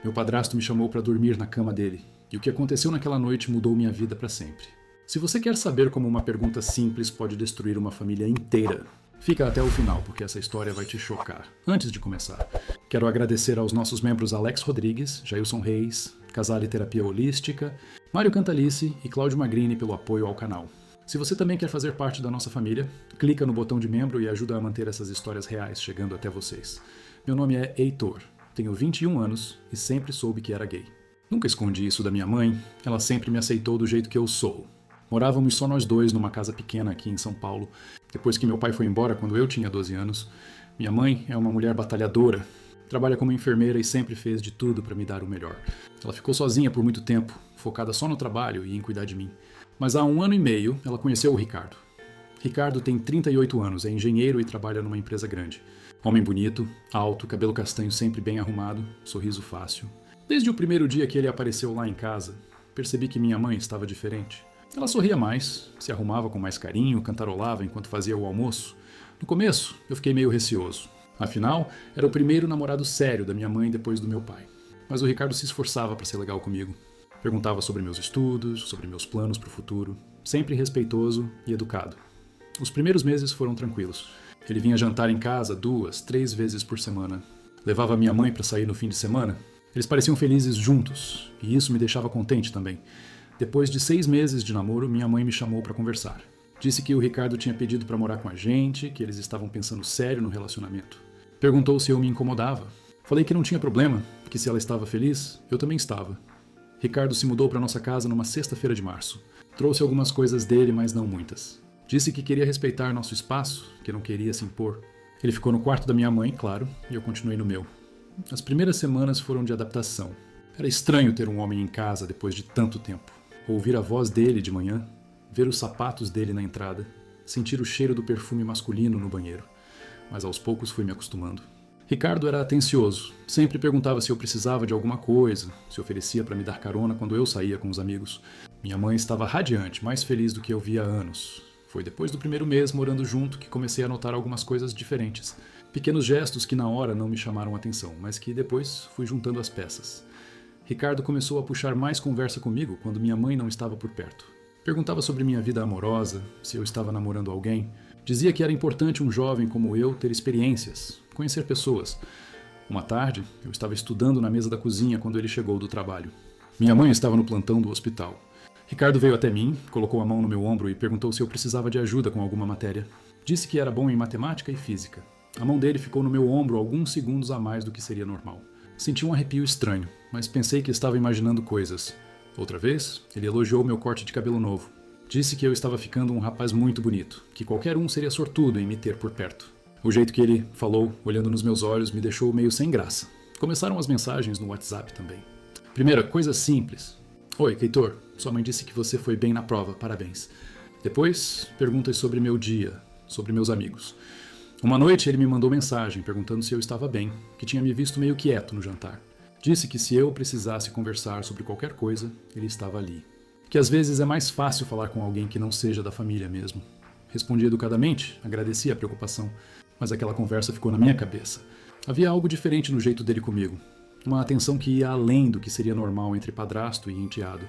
Meu padrasto me chamou para dormir na cama dele, e o que aconteceu naquela noite mudou minha vida para sempre. Se você quer saber como uma pergunta simples pode destruir uma família inteira, fica até o final, porque essa história vai te chocar. Antes de começar, quero agradecer aos nossos membros Alex Rodrigues, Jailson Reis, Casale Terapia Holística, Mário Cantalice e Cláudio Magrini pelo apoio ao canal. Se você também quer fazer parte da nossa família, clica no botão de membro e ajuda a manter essas histórias reais chegando até vocês. Meu nome é Heitor, tenho 21 anos e sempre soube que era gay. Nunca escondi isso da minha mãe, ela sempre me aceitou do jeito que eu sou. Morávamos só nós dois numa casa pequena aqui em São Paulo, depois que meu pai foi embora quando eu tinha 12 anos. Minha mãe é uma mulher batalhadora, trabalha como enfermeira e sempre fez de tudo para me dar o melhor. Ela ficou sozinha por muito tempo, focada só no trabalho e em cuidar de mim. Mas há 1 ano e meio, ela conheceu o Ricardo. Ricardo tem 38 anos, é engenheiro e trabalha numa empresa grande. Homem bonito, alto, cabelo castanho sempre bem arrumado, sorriso fácil. Desde o primeiro dia que ele apareceu lá em casa, percebi que minha mãe estava diferente. Ela sorria mais, se arrumava com mais carinho, cantarolava enquanto fazia o almoço. No começo, eu fiquei meio receoso. Afinal, era o primeiro namorado sério da minha mãe depois do meu pai. Mas o Ricardo se esforçava para ser legal comigo. Perguntava sobre meus estudos, sobre meus planos para o futuro, sempre respeitoso e educado. Os primeiros meses foram tranquilos. Ele vinha jantar em casa 2, 3 vezes por semana. Levava minha mãe para sair no fim de semana. Eles pareciam felizes juntos, e isso me deixava contente também. Depois de 6 meses de namoro, minha mãe me chamou para conversar. Disse que o Ricardo tinha pedido para morar com a gente, que eles estavam pensando sério no relacionamento. Perguntou se eu me incomodava. Falei que não tinha problema, que se ela estava feliz, eu também estava. Ricardo se mudou para nossa casa numa sexta-feira de março. Trouxe algumas coisas dele, mas não muitas. Disse que queria respeitar nosso espaço, que não queria se impor. Ele ficou no quarto da minha mãe, claro, e eu continuei no meu. As primeiras semanas foram de adaptação. Era estranho ter um homem em casa depois de tanto tempo. Ouvir a voz dele de manhã, ver os sapatos dele na entrada, sentir o cheiro do perfume masculino no banheiro. Mas aos poucos fui me acostumando. Ricardo era atencioso, sempre perguntava se eu precisava de alguma coisa, se oferecia para me dar carona quando eu saía com os amigos. Minha mãe estava radiante, mais feliz do que eu via há anos. Foi depois do primeiro mês morando junto que comecei a notar algumas coisas diferentes. Pequenos gestos que na hora não me chamaram atenção, mas que depois fui juntando as peças. Ricardo começou a puxar mais conversa comigo quando minha mãe não estava por perto. Perguntava sobre minha vida amorosa, se eu estava namorando alguém. Dizia que era importante um jovem como eu ter experiências, conhecer pessoas. Uma tarde, eu estava estudando na mesa da cozinha quando ele chegou do trabalho. Minha mãe estava no plantão do hospital. Ricardo veio até mim, colocou a mão no meu ombro e perguntou se eu precisava de ajuda com alguma matéria. Disse que era bom em matemática e física. A mão dele ficou no meu ombro alguns segundos a mais do que seria normal. Senti um arrepio estranho, mas pensei que estava imaginando coisas. Outra vez, ele elogiou meu corte de cabelo novo. Disse que eu estava ficando um rapaz muito bonito, que qualquer um seria sortudo em me ter por perto. O jeito que ele falou, olhando nos meus olhos, me deixou meio sem graça. Começaram as mensagens no WhatsApp também. Primeira, coisa simples. Oi, Heitor, sua mãe disse que você foi bem na prova, parabéns. Depois, perguntas sobre meu dia, sobre meus amigos. Uma noite ele me mandou mensagem perguntando se eu estava bem, que tinha me visto meio quieto no jantar. Disse que se eu precisasse conversar sobre qualquer coisa, ele estava ali. Que às vezes é mais fácil falar com alguém que não seja da família mesmo. Respondi educadamente, agradeci a preocupação, mas aquela conversa ficou na minha cabeça. Havia algo diferente no jeito dele comigo. Uma atenção que ia além do que seria normal entre padrasto e enteado.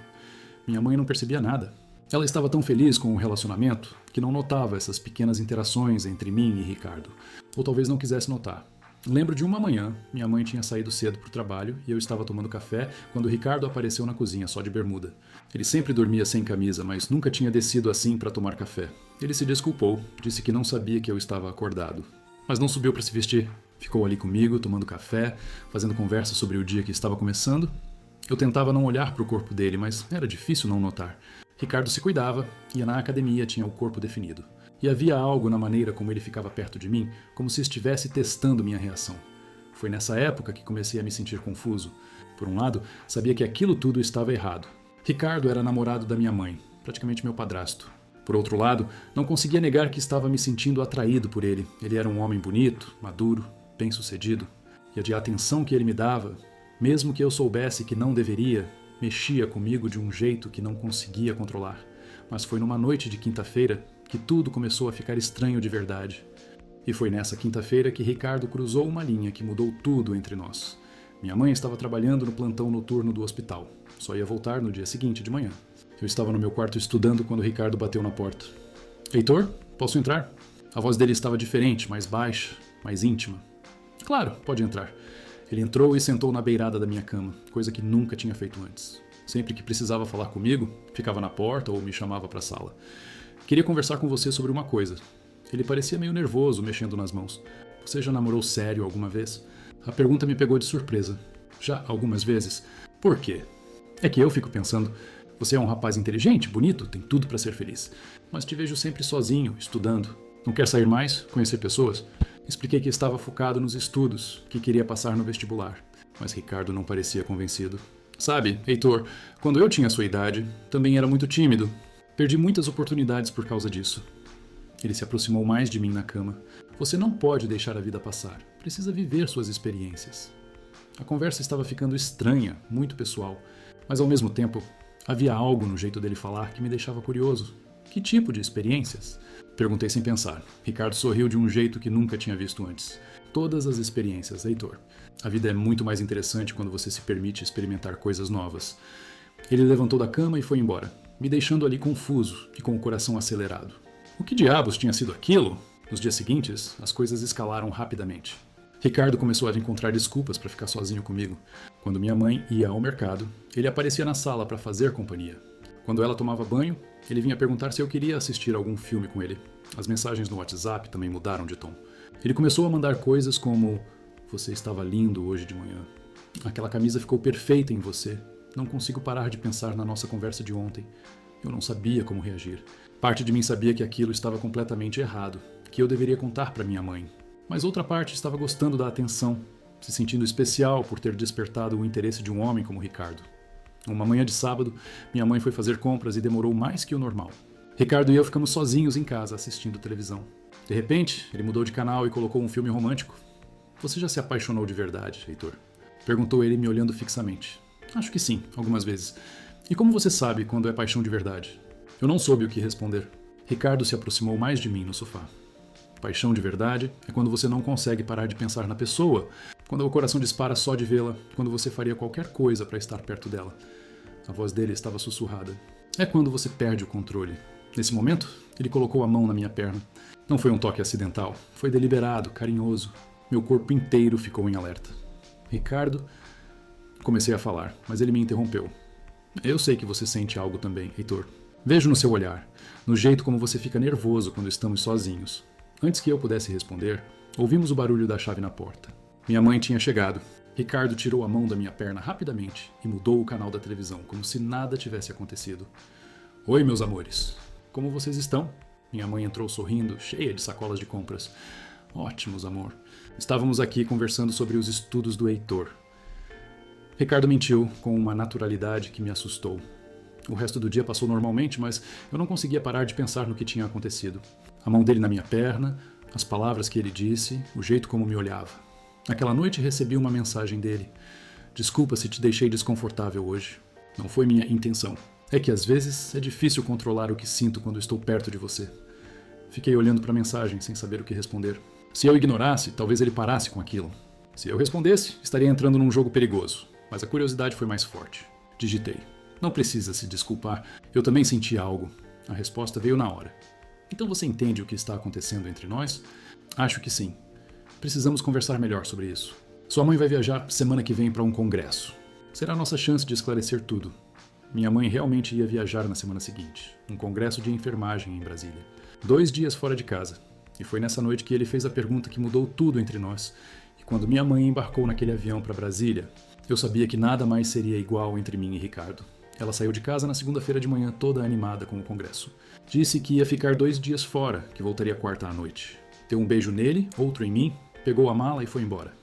Minha mãe não percebia nada. Ela estava tão feliz com o relacionamento que não notava essas pequenas interações entre mim e Ricardo. Ou talvez não quisesse notar. Lembro de uma manhã, minha mãe tinha saído cedo para o trabalho e eu estava tomando café quando Ricardo apareceu na cozinha só de bermuda. Ele sempre dormia sem camisa, mas nunca tinha descido assim para tomar café. Ele se desculpou, disse que não sabia que eu estava acordado. Mas não subiu para se vestir. Ficou ali comigo, tomando café, fazendo conversa sobre o dia que estava começando. Eu tentava não olhar para o corpo dele, mas era difícil não notar. Ricardo se cuidava, ia na academia, tinha o corpo definido. E havia algo na maneira como ele ficava perto de mim, como se estivesse testando minha reação. Foi nessa época que comecei a me sentir confuso. Por um lado, sabia que aquilo tudo estava errado. Ricardo era namorado da minha mãe, praticamente meu padrasto. Por outro lado, não conseguia negar que estava me sentindo atraído por ele. Ele era um homem bonito, maduro, bem-sucedido. E a de atenção que ele me dava, mesmo que eu soubesse que não deveria, mexia comigo de um jeito que não conseguia controlar. Mas foi numa noite de quinta-feira que tudo começou a ficar estranho de verdade. E foi nessa quinta-feira que Ricardo cruzou uma linha que mudou tudo entre nós. Minha mãe estava trabalhando no plantão noturno do hospital. Só ia voltar no dia seguinte, de manhã. Eu estava no meu quarto estudando quando Ricardo bateu na porta. Heitor, posso entrar? A voz dele estava diferente, mais baixa, mais íntima. Claro, pode entrar. Ele entrou e sentou na beirada da minha cama, coisa que nunca tinha feito antes. Sempre que precisava falar comigo, ficava na porta ou me chamava para a sala. Queria conversar com você sobre uma coisa. Ele parecia meio nervoso, mexendo nas mãos. Você já namorou sério alguma vez? A pergunta me pegou de surpresa. Já algumas vezes. Por quê? É que eu fico pensando, você é um rapaz inteligente, bonito, tem tudo para ser feliz. Mas te vejo sempre sozinho, estudando. Não quer sair mais? Conhecer pessoas? Expliquei que estava focado nos estudos, que queria passar no vestibular. Mas Ricardo não parecia convencido. Sabe, Heitor, quando eu tinha sua idade, também era muito tímido. Perdi muitas oportunidades por causa disso. Ele se aproximou mais de mim na cama. Você não pode deixar a vida passar. Precisa viver suas experiências. A conversa estava ficando estranha, muito pessoal. Mas ao mesmo tempo, havia algo no jeito dele falar que me deixava curioso. Que tipo de experiências? Perguntei sem pensar. Ricardo sorriu de um jeito que nunca tinha visto antes. Todas as experiências, Heitor. A vida é muito mais interessante quando você se permite experimentar coisas novas. Ele levantou da cama e foi embora, me deixando ali confuso e com o coração acelerado. O que diabos tinha sido aquilo? Nos dias seguintes, as coisas escalaram rapidamente. Ricardo começou a encontrar desculpas para ficar sozinho comigo. Quando minha mãe ia ao mercado, ele aparecia na sala para fazer companhia. Quando ela tomava banho, ele vinha perguntar se eu queria assistir algum filme com ele. As mensagens no WhatsApp também mudaram de tom. Ele começou a mandar coisas como: você estava lindo hoje de manhã. Aquela camisa ficou perfeita em você. Não consigo parar de pensar na nossa conversa de ontem. Eu não sabia como reagir. Parte de mim sabia que aquilo estava completamente errado, que eu deveria contar para minha mãe. Mas outra parte estava gostando da atenção, se sentindo especial por ter despertado o interesse de um homem como Ricardo. Uma manhã de sábado, minha mãe foi fazer compras e demorou mais que o normal. Ricardo e eu ficamos sozinhos em casa assistindo televisão. De repente, ele mudou de canal e colocou um filme romântico. Você já se apaixonou de verdade, Heitor? Perguntou ele me olhando fixamente. Acho que sim, algumas vezes. E como você sabe quando é paixão de verdade? Eu não soube o que responder. Ricardo se aproximou mais de mim no sofá. Paixão de verdade é quando você não consegue parar de pensar na pessoa, quando o coração dispara só de vê-la, quando você faria qualquer coisa para estar perto dela. A voz dele estava sussurrada. É quando você perde o controle. Nesse momento, ele colocou a mão na minha perna. Não foi um toque acidental, foi deliberado, carinhoso. Meu corpo inteiro ficou em alerta. Ricardo... Comecei a falar, mas ele me interrompeu. Eu sei que você sente algo também, Heitor. Vejo no seu olhar, no jeito como você fica nervoso quando estamos sozinhos. Antes que eu pudesse responder, ouvimos o barulho da chave na porta. Minha mãe tinha chegado. Ricardo tirou a mão da minha perna rapidamente e mudou o canal da televisão, como se nada tivesse acontecido. Oi, meus amores. Como vocês estão? Minha mãe entrou sorrindo, cheia de sacolas de compras. Ótimos, amor. Estávamos aqui conversando sobre os estudos do Heitor. Ricardo mentiu com uma naturalidade que me assustou. O resto do dia passou normalmente, mas eu não conseguia parar de pensar no que tinha acontecido. A mão dele na minha perna, as palavras que ele disse, o jeito como me olhava. Naquela noite recebi uma mensagem dele. Desculpa se te deixei desconfortável hoje. Não foi minha intenção. É que às vezes é difícil controlar o que sinto quando estou perto de você. Fiquei olhando para a mensagem sem saber o que responder. Se eu ignorasse, talvez ele parasse com aquilo. Se eu respondesse, estaria entrando num jogo perigoso. Mas a curiosidade foi mais forte. Digitei. Não precisa se desculpar. Eu também senti algo. A resposta veio na hora. Então você entende o que está acontecendo entre nós? Acho que sim. Precisamos conversar melhor sobre isso. Sua mãe vai viajar semana que vem para um congresso. Será a nossa chance de esclarecer tudo. Minha mãe realmente ia viajar na semana seguinte. Um congresso de enfermagem em Brasília. 2 dias fora de casa. E foi nessa noite que ele fez a pergunta que mudou tudo entre nós. E quando minha mãe embarcou naquele avião para Brasília, eu sabia que nada mais seria igual entre mim e Ricardo. Ela saiu de casa na segunda-feira de manhã toda animada com o congresso. Disse que ia ficar 2 dias fora, que voltaria quarta à noite. Deu um beijo nele, outro em mim, pegou a mala e foi embora.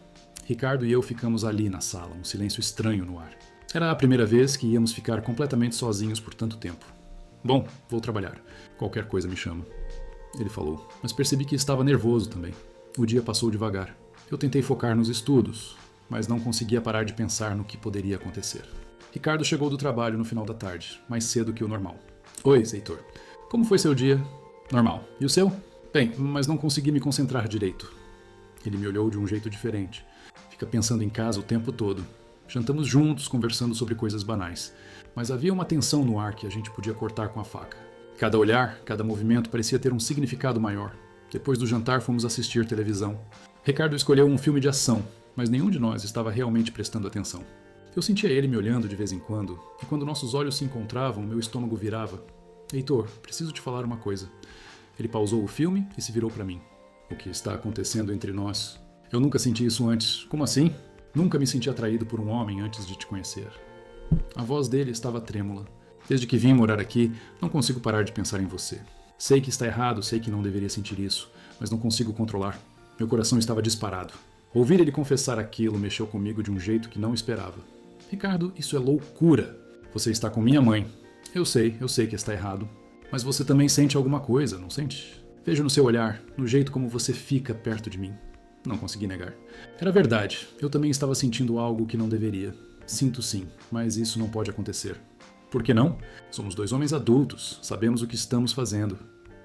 Ricardo e eu ficamos ali na sala, um silêncio estranho no ar. Era a primeira vez que íamos ficar completamente sozinhos por tanto tempo. Bom, vou trabalhar. Qualquer coisa me chama. Ele falou, mas percebi que estava nervoso também. O dia passou devagar. Eu tentei focar nos estudos, mas não conseguia parar de pensar no que poderia acontecer. Ricardo chegou do trabalho no final da tarde, mais cedo que o normal. Oi, Heitor. Como foi seu dia? Normal. E o seu? Bem, mas não consegui me concentrar direito. Ele me olhou de um jeito diferente. Fica pensando em casa o tempo todo. Jantamos juntos, conversando sobre coisas banais. Mas havia uma tensão no ar que a gente podia cortar com a faca. Cada olhar, cada movimento parecia ter um significado maior. Depois do jantar, fomos assistir televisão. Ricardo escolheu um filme de ação, mas nenhum de nós estava realmente prestando atenção. Eu sentia ele me olhando de vez em quando, e quando nossos olhos se encontravam, meu estômago virava. Heitor, preciso te falar uma coisa. Ele pausou o filme e se virou para mim. O que está acontecendo entre nós? Eu nunca senti isso antes. Como assim? Nunca me senti atraído por um homem antes de te conhecer. A voz dele estava trêmula. Desde que vim morar aqui, não consigo parar de pensar em você. Sei que está errado, sei que não deveria sentir isso, mas não consigo controlar. Meu coração estava disparado. Ouvir ele confessar aquilo mexeu comigo de um jeito que não esperava. Ricardo, isso é loucura. Você está com minha mãe. Eu sei que está errado. Mas você também sente alguma coisa, não sente? Vejo no seu olhar, no jeito como você fica perto de mim. Não consegui negar. Era verdade, eu também estava sentindo algo que não deveria. Sinto sim, mas isso não pode acontecer. Por que não? Somos dois homens adultos, sabemos o que estamos fazendo.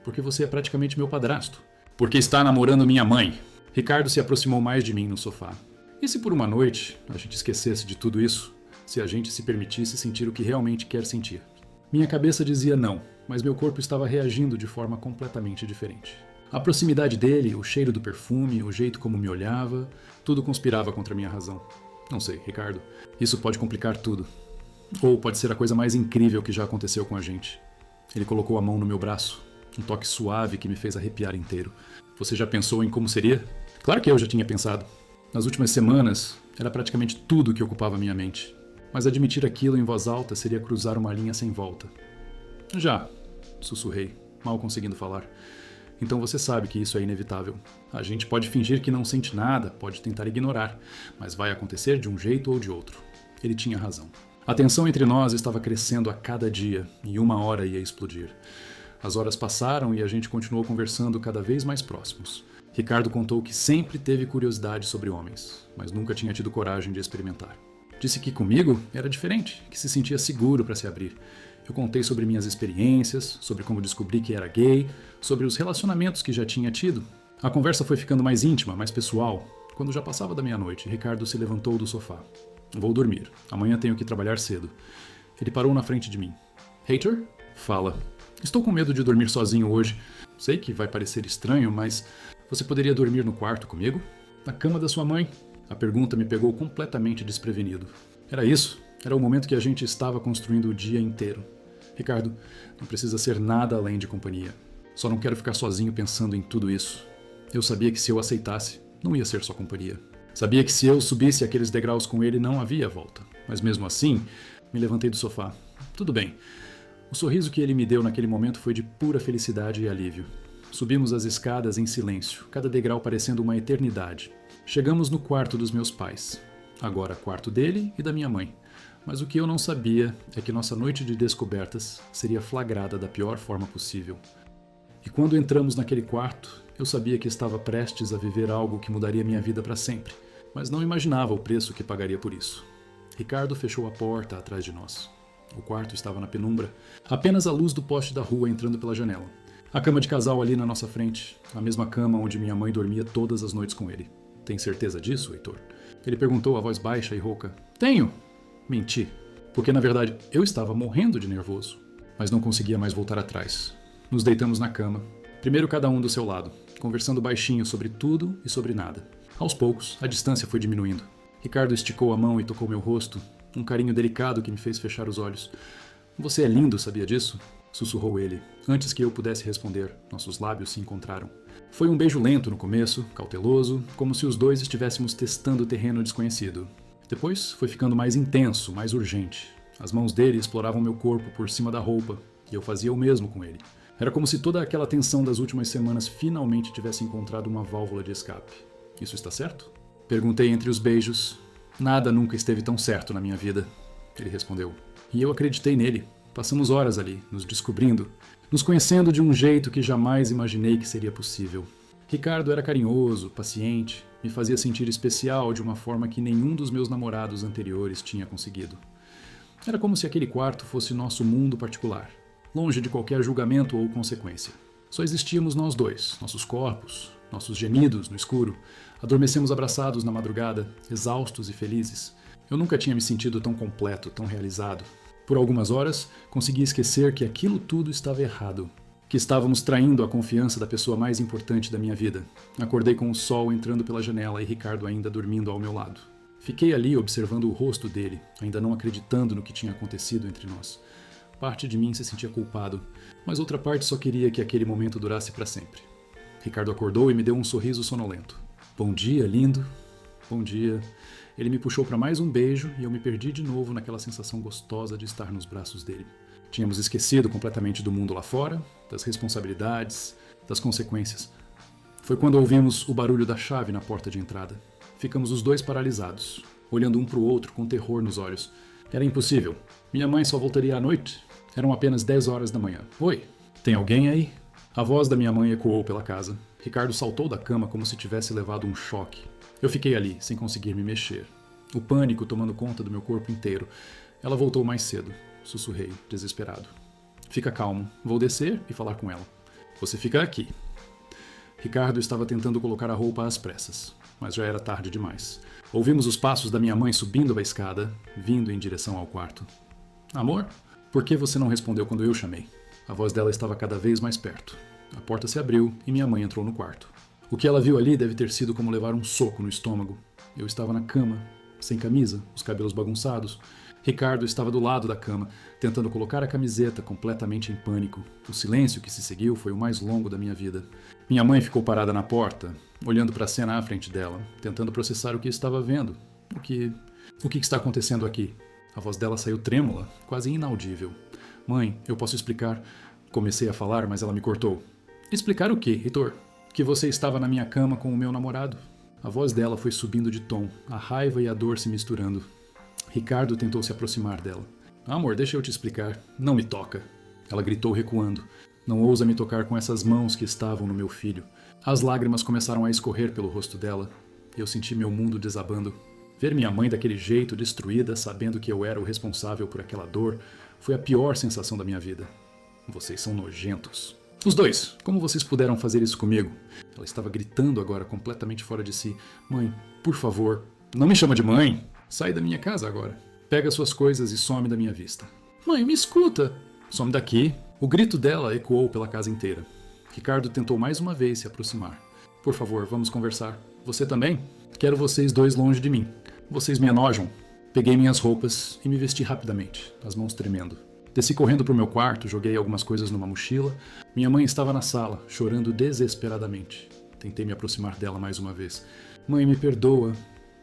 Porque você é praticamente meu padrasto. Porque está namorando minha mãe. Ricardo se aproximou mais de mim no sofá. E se por uma noite a gente esquecesse de tudo isso? Se a gente se permitisse sentir o que realmente quer sentir? Minha cabeça dizia não, mas meu corpo estava reagindo de forma completamente diferente. A proximidade dele, o cheiro do perfume, o jeito como me olhava, tudo conspirava contra a minha razão. Não sei, Ricardo, isso pode complicar tudo. Ou pode ser a coisa mais incrível que já aconteceu com a gente. Ele colocou a mão no meu braço, um toque suave que me fez arrepiar inteiro. Você já pensou em como seria? Claro que eu já tinha pensado. Nas últimas semanas, era praticamente tudo que ocupava minha mente. Mas admitir aquilo em voz alta seria cruzar uma linha sem volta. Já, sussurrei, mal conseguindo falar. Então você sabe que isso é inevitável. A gente pode fingir que não sente nada, pode tentar ignorar, mas vai acontecer de um jeito ou de outro. Ele tinha razão. A tensão entre nós estava crescendo a cada dia, e uma hora ia explodir. As horas passaram e a gente continuou conversando cada vez mais próximos. Ricardo contou que sempre teve curiosidade sobre homens, mas nunca tinha tido coragem de experimentar. Disse que comigo era diferente, que se sentia seguro para se abrir. Eu contei sobre minhas experiências, sobre como descobri que era gay, sobre os relacionamentos que já tinha tido. A conversa foi ficando mais íntima, mais pessoal. Quando já passava da meia-noite, Ricardo se levantou do sofá. Vou dormir. Amanhã tenho que trabalhar cedo. Ele parou na frente de mim. Heitor? Fala. Estou com medo de dormir sozinho hoje. Sei que vai parecer estranho, mas você poderia dormir no quarto comigo? Na cama da sua mãe? A pergunta me pegou completamente desprevenido. Era isso. Era o momento que a gente estava construindo o dia inteiro. Ricardo, não precisa ser nada além de companhia. Só não quero ficar sozinho pensando em tudo isso. Eu sabia que se eu aceitasse, não ia ser só companhia. Sabia que se eu subisse aqueles degraus com ele, não havia volta. Mas mesmo assim, me levantei do sofá. Tudo bem. O sorriso que ele me deu naquele momento foi de pura felicidade e alívio. Subimos as escadas em silêncio, cada degrau parecendo uma eternidade. Chegamos no quarto dos meus pais. Agora quarto dele e da minha mãe. Mas o que eu não sabia é que nossa noite de descobertas seria flagrada da pior forma possível. E quando entramos naquele quarto, eu sabia que estava prestes a viver algo que mudaria minha vida para sempre, mas não imaginava o preço que pagaria por isso. Ricardo fechou a porta atrás de nós. O quarto estava na penumbra, apenas a luz do poste da rua entrando pela janela. A cama de casal ali na nossa frente, a mesma cama onde minha mãe dormia todas as noites com ele. Tem certeza disso, Heitor? Ele perguntou a voz baixa e rouca. Tenho! Menti, porque na verdade eu estava morrendo de nervoso, mas não conseguia mais voltar atrás. Nos deitamos na cama, primeiro cada um do seu lado, conversando baixinho sobre tudo e sobre nada. Aos poucos, a distância foi diminuindo. Ricardo esticou a mão e tocou meu rosto, um carinho delicado que me fez fechar os olhos. Você é lindo, sabia disso? Sussurrou ele. Antes que eu pudesse responder, nossos lábios se encontraram. Foi um beijo lento no começo, cauteloso, como se os dois estivéssemos testando terreno desconhecido. Depois foi ficando mais intenso, mais urgente. As mãos dele exploravam meu corpo por cima da roupa, e eu fazia o mesmo com ele. Era como se toda aquela tensão das últimas semanas finalmente tivesse encontrado uma válvula de escape. Isso está certo? Perguntei entre os beijos. Nada nunca esteve tão certo na minha vida, ele respondeu. E eu acreditei nele. Passamos horas ali, nos descobrindo, nos conhecendo de um jeito que jamais imaginei que seria possível. Ricardo era carinhoso, paciente, me fazia sentir especial de uma forma que nenhum dos meus namorados anteriores tinha conseguido. Era como se aquele quarto fosse nosso mundo particular, longe de qualquer julgamento ou consequência. Só existíamos nós dois, nossos corpos, nossos gemidos no escuro. Adormecemos abraçados na madrugada, exaustos e felizes. Eu nunca tinha me sentido tão completo, tão realizado. Por algumas horas, consegui esquecer que aquilo tudo estava errado. Que estávamos traindo a confiança da pessoa mais importante da minha vida. Acordei com o sol entrando pela janela e Ricardo ainda dormindo ao meu lado. Fiquei ali observando o rosto dele, ainda não acreditando no que tinha acontecido entre nós. Parte de mim se sentia culpado, mas outra parte só queria que aquele momento durasse para sempre. Ricardo acordou e me deu um sorriso sonolento. Bom dia, lindo. Bom dia. Ele me puxou para mais um beijo e eu me perdi de novo naquela sensação gostosa de estar nos braços dele. Tínhamos esquecido completamente do mundo lá fora, das responsabilidades, das consequências. Foi quando ouvimos o barulho da chave na porta de entrada. Ficamos os dois paralisados, olhando um para o outro com terror nos olhos. Era impossível. Minha mãe só voltaria à noite. Eram apenas 10 horas da manhã. Oi, tem alguém aí? A voz da minha mãe ecoou pela casa. Ricardo saltou da cama como se tivesse levado um choque. Eu fiquei ali, sem conseguir me mexer. O pânico tomando conta do meu corpo inteiro. Ela voltou mais cedo. Sussurrei, desesperado. Fica calmo. Vou descer e falar com ela. Você fica aqui. Ricardo estava tentando colocar a roupa às pressas, mas já era tarde demais. Ouvimos os passos da minha mãe subindo a escada, vindo em direção ao quarto. Amor, por que você não respondeu quando eu chamei? A voz dela estava cada vez mais perto. A porta se abriu e minha mãe entrou no quarto. O que ela viu ali deve ter sido como levar um soco no estômago. Eu estava na cama, sem camisa, os cabelos bagunçados. Ricardo estava do lado da cama, tentando colocar a camiseta, completamente em pânico. O silêncio que se seguiu foi o mais longo da minha vida. Minha mãe ficou parada na porta, olhando para a cena à frente dela, tentando processar o que estava vendo. O que está acontecendo aqui? A voz dela saiu trêmula, quase inaudível. Mãe, eu posso explicar? Comecei a falar, mas ela me cortou. Explicar o quê, Heitor? Que você estava na minha cama com o meu namorado. A voz dela foi subindo de tom, a raiva e a dor se misturando. Ricardo tentou se aproximar dela. Amor, deixa eu te explicar. Não me toca. Ela gritou recuando. Não ousa me tocar com essas mãos que estavam no meu filho. As lágrimas começaram a escorrer pelo rosto dela. Eu senti meu mundo desabando. Ver minha mãe daquele jeito, destruída, sabendo que eu era o responsável por aquela dor, foi a pior sensação da minha vida. Vocês são nojentos. Os dois, como vocês puderam fazer isso comigo? Ela estava gritando agora, completamente fora de si. Mãe, por favor, não me chama de mãe. Sai da minha casa agora. Pega suas coisas e some da minha vista. Mãe, me escuta. Some daqui. O grito dela ecoou pela casa inteira. Ricardo tentou mais uma vez se aproximar. Por favor, vamos conversar. Você também? Quero vocês dois longe de mim. Vocês me enojam. Peguei minhas roupas e me vesti rapidamente, as mãos tremendo. Desci correndo para o meu quarto, joguei algumas coisas numa mochila. Minha mãe estava na sala, chorando desesperadamente. Tentei me aproximar dela mais uma vez. Mãe, me perdoa.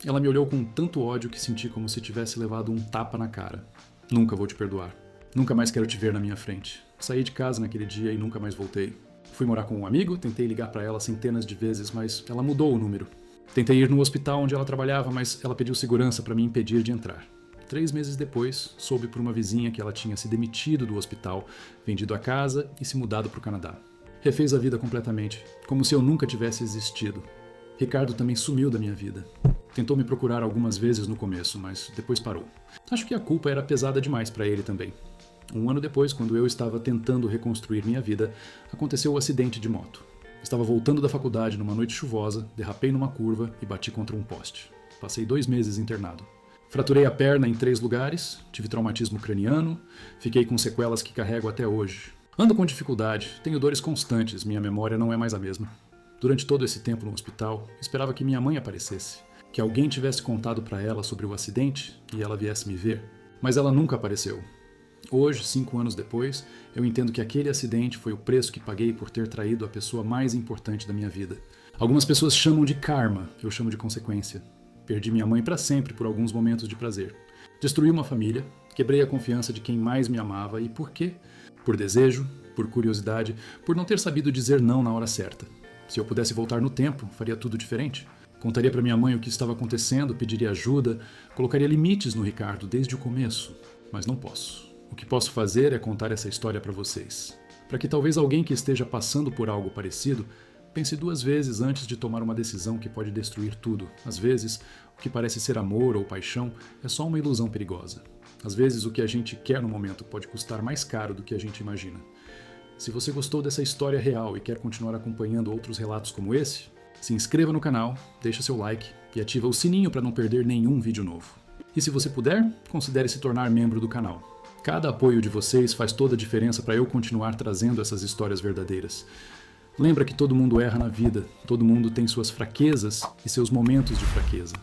Ela me olhou com tanto ódio que senti como se tivesse levado um tapa na cara. Nunca vou te perdoar. Nunca mais quero te ver na minha frente. Saí de casa naquele dia e nunca mais voltei. Fui morar com um amigo, tentei ligar para ela centenas de vezes, mas ela mudou o número. Tentei ir no hospital onde ela trabalhava, mas ela pediu segurança para me impedir de entrar. 3 meses depois, soube por uma vizinha que ela tinha se demitido do hospital, vendido a casa e se mudado para o Canadá. Refez a vida completamente, como se eu nunca tivesse existido. Ricardo também sumiu da minha vida. Tentou me procurar algumas vezes no começo, mas depois parou. Acho que a culpa era pesada demais para ele também. 1 ano depois, quando eu estava tentando reconstruir minha vida, aconteceu o acidente de moto. Estava voltando da faculdade numa noite chuvosa, derrapei numa curva e bati contra um poste. Passei 2 meses internado. Fraturei a perna em 3 lugares, tive traumatismo craniano, fiquei com sequelas que carrego até hoje. Ando com dificuldade, tenho dores constantes, minha memória não é mais a mesma. Durante todo esse tempo no hospital, esperava que minha mãe aparecesse, que alguém tivesse contado para ela sobre o acidente e ela viesse me ver. Mas ela nunca apareceu. Hoje, 5 anos depois, eu entendo que aquele acidente foi o preço que paguei por ter traído a pessoa mais importante da minha vida. Algumas pessoas chamam de karma, eu chamo de consequência. Perdi minha mãe para sempre por alguns momentos de prazer. Destruí uma família, quebrei a confiança de quem mais me amava e por quê? Por desejo, por curiosidade, por não ter sabido dizer não na hora certa. Se eu pudesse voltar no tempo, faria tudo diferente. Contaria para minha mãe o que estava acontecendo, pediria ajuda, colocaria limites no Ricardo desde o começo, mas não posso. O que posso fazer é contar essa história para vocês, para que talvez alguém que esteja passando por algo parecido pense 2 vezes antes de tomar uma decisão que pode destruir tudo. Às vezes, o que parece ser amor ou paixão é só uma ilusão perigosa. Às vezes, o que a gente quer no momento pode custar mais caro do que a gente imagina. Se você gostou dessa história real e quer continuar acompanhando outros relatos como esse, se inscreva no canal, deixa seu like e ativa o sininho para não perder nenhum vídeo novo. E se você puder, considere se tornar membro do canal. Cada apoio de vocês faz toda a diferença para eu continuar trazendo essas histórias verdadeiras. Lembra que todo mundo erra na vida, todo mundo tem suas fraquezas e seus momentos de fraqueza.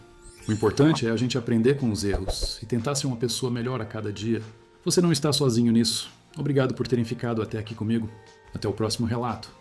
O importante é a gente aprender com os erros e tentar ser uma pessoa melhor a cada dia. Você não está sozinho nisso. Obrigado por terem ficado até aqui comigo. Até o próximo relato.